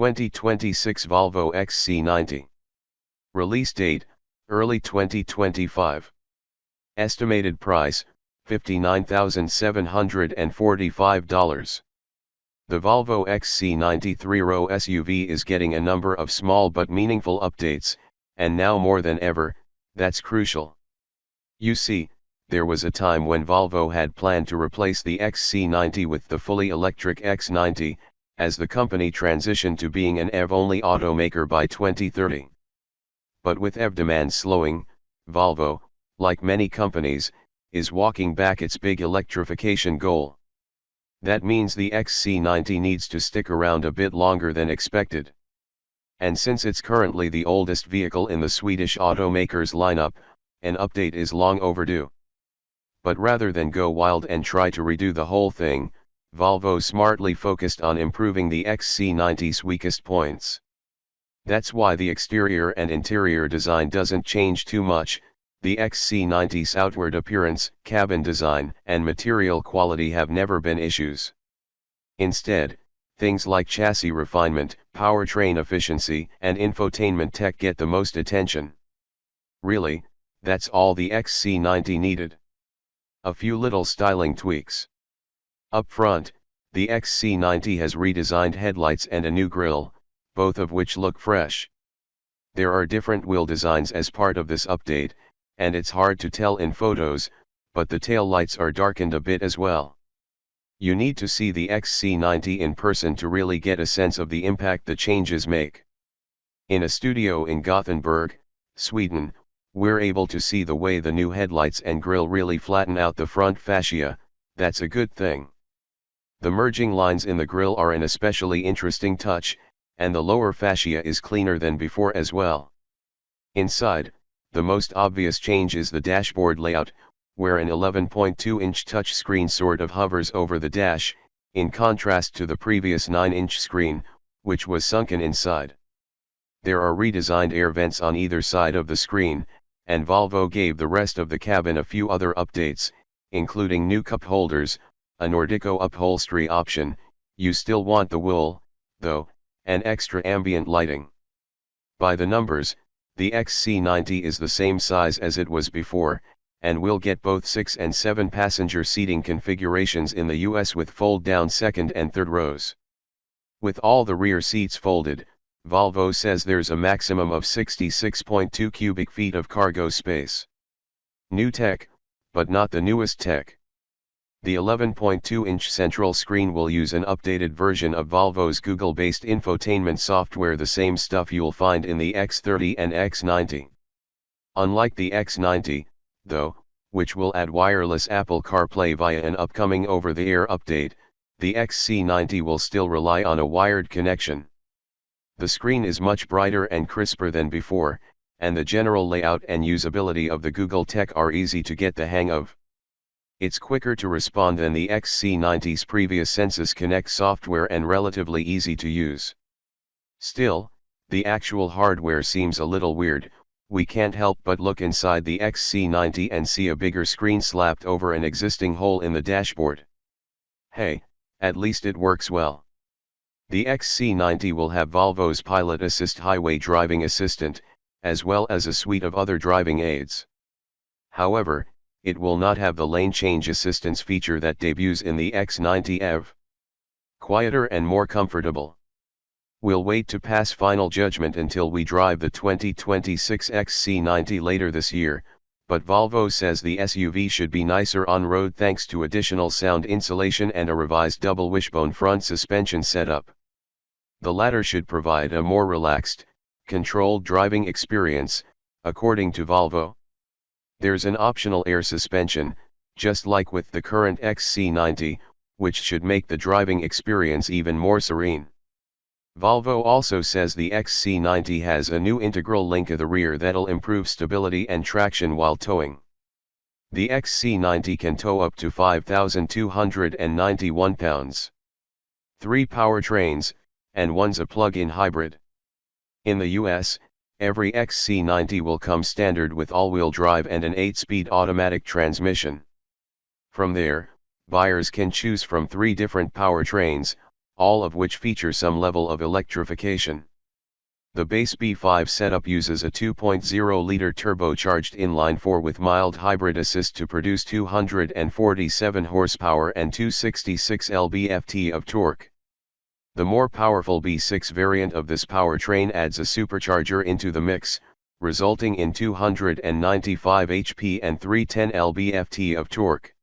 2026 Volvo XC90. Release date, early 2025. Estimated price, $59,745. The Volvo XC90 3-row SUV is getting a number of small but meaningful updates, and now more than ever, that's crucial. You see, there was a time when Volvo had planned to replace the XC90 with the fully electric X90, as the company transitioned to being an EV-only automaker by 2030. But with EV demand slowing, Volvo, like many companies, is walking back its big electrification goal. That means the XC90 needs to stick around a bit longer than expected. And since it's currently the oldest vehicle in the Swedish automaker's lineup, an update is long overdue. But rather than go wild and try to redo the whole thing, Volvo smartly focused on improving the XC90's weakest points. That's why the exterior and interior design doesn't change too much. The XC90's outward appearance, cabin design, and material quality have never been issues. Instead, things like chassis refinement, powertrain efficiency, and infotainment tech get the most attention. Really, that's all the XC90 needed. A few little styling tweaks. Up front, the XC90 has redesigned headlights and a new grille, both of which look fresh. There are different wheel designs as part of this update, and it's hard to tell in photos, but the tail lights are darkened a bit as well. You need to see the XC90 in person to really get a sense of the impact the changes make. In a studio in Gothenburg, Sweden, we're able to see the way the new headlights and grille really flatten out the front fascia. That's a good thing. The merging lines in the grille are an especially interesting touch, and the lower fascia is cleaner than before as well. Inside, the most obvious change is the dashboard layout, where an 11.2-inch touchscreen sort of hovers over the dash, in contrast to the previous 9-inch screen, which was sunken inside. There are redesigned air vents on either side of the screen, and Volvo gave the rest of the cabin a few other updates, including new cup holders, a Nordico upholstery option. You still want the wool, though, and extra ambient lighting. By the numbers, the XC90 is the same size as it was before, and will get both 6 and 7 passenger seating configurations in the US with fold-down second and third rows. With all the rear seats folded, Volvo says there's a maximum of 66.2 cubic feet of cargo space. New tech, but not the newest tech. The 11.2-inch central screen will use an updated version of Volvo's Google-based infotainment software, the same stuff you'll find in the X30 and X90. Unlike the X90, though, which will add wireless Apple CarPlay via an upcoming over-the-air update, the XC90 will still rely on a wired connection. The screen is much brighter and crisper than before, and the general layout and usability of the Google tech are easy to get the hang of. It's quicker to respond than the XC90's previous Sensus Connect software and relatively easy to use. Still, the actual hardware seems a little weird. We can't help but look inside the XC90 and see a bigger screen slapped over an existing hole in the dashboard. Hey, at least it works well. The XC90 will have Volvo's Pilot Assist highway driving assistant, as well as a suite of other driving aids. However, it will not have the lane change assistance feature that debuts in the X90 EV. Quieter and more comfortable. We'll wait to pass final judgment until we drive the 2026 XC90 later this year, but Volvo says the SUV should be nicer on road thanks to additional sound insulation and a revised double wishbone front suspension setup. The latter should provide a more relaxed, controlled driving experience, according to Volvo. There's an optional air suspension, just like with the current XC90, which should make the driving experience even more serene. Volvo also says the XC90 has a new integral link at the rear that'll improve stability and traction while towing. The XC90 can tow up to 5,291 pounds. 3 powertrains, and one's a plug-in hybrid. In the US, every XC90 will come standard with all-wheel drive and an 8-speed automatic transmission. From there, buyers can choose from 3 different powertrains, all of which feature some level of electrification. The base B5 setup uses a 2.0-liter turbocharged inline-4 with mild hybrid assist to produce 247 horsepower and 266 lb-ft of torque. The more powerful B6 variant of this powertrain adds a supercharger into the mix, resulting in 295 HP and 310 lb-ft of torque.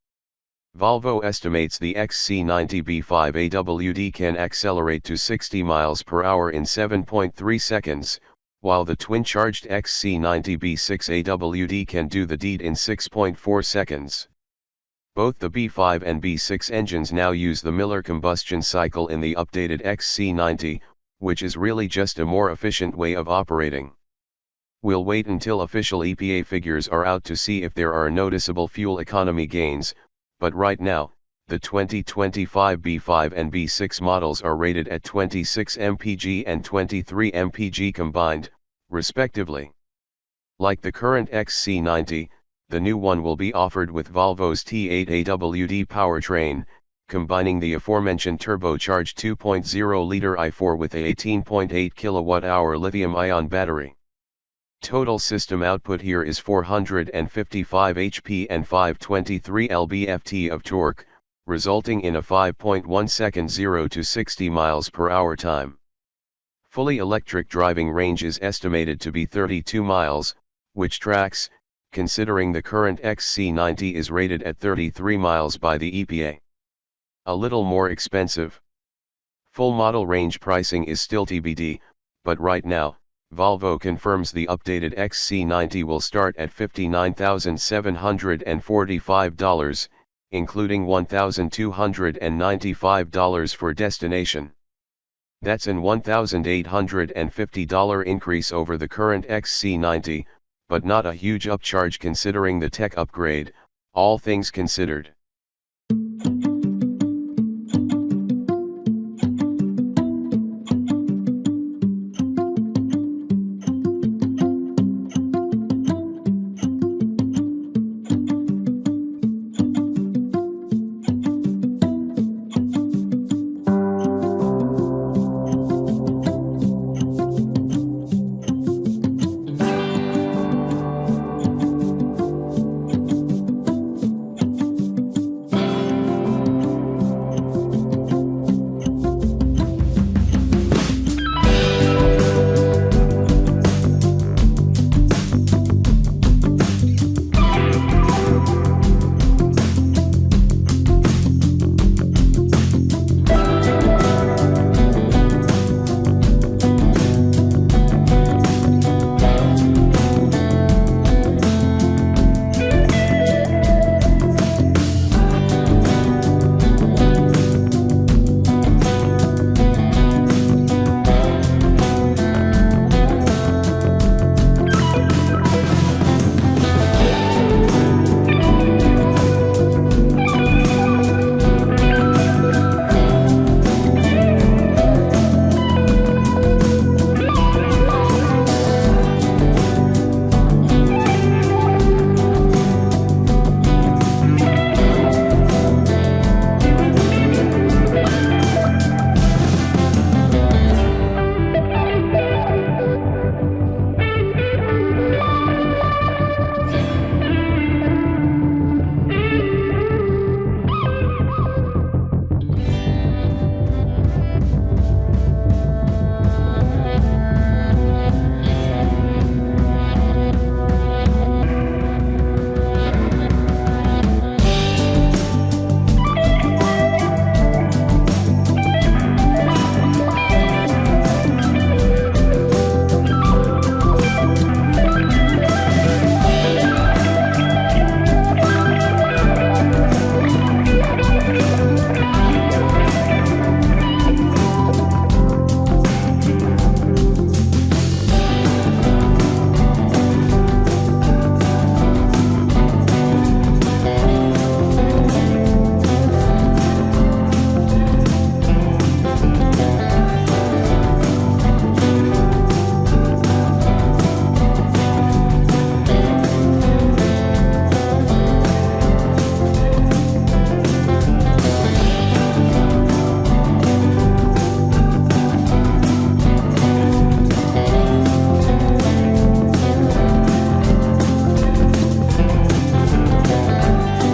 Volvo estimates the XC90 B5 AWD can accelerate to 60 miles per hour in 7.3 seconds, while the twin-charged XC90 B6 AWD can do the deed in 6.4 seconds. Both the B5 and B6 engines now use the Miller combustion cycle in the updated XC90, which is really just a more efficient way of operating. We'll wait until official EPA figures are out to see if there are noticeable fuel economy gains, but right now, the 2025 B5 and B6 models are rated at 26 mpg and 23 mpg combined, respectively. Like the current XC90, the new one will be offered with Volvo's T8 AWD powertrain, combining the aforementioned turbocharged 2.0-liter i4 with a 18.8 kWh lithium-ion battery. Total system output here is 455 HP and 523 lb-ft of torque, resulting in a 5.1 second 0 to 60 miles per hour time. Fully electric driving range is estimated to be 32 miles, which tracks, considering the current XC90 is rated at 33 miles by the EPA. A little more expensive. Full model range pricing is still TBD, but right now, Volvo confirms the updated XC90 will start at $59,745, including $1,295 for destination. That's an $1,850 increase over the current XC90, but not a huge upcharge considering the tech upgrade, all things considered.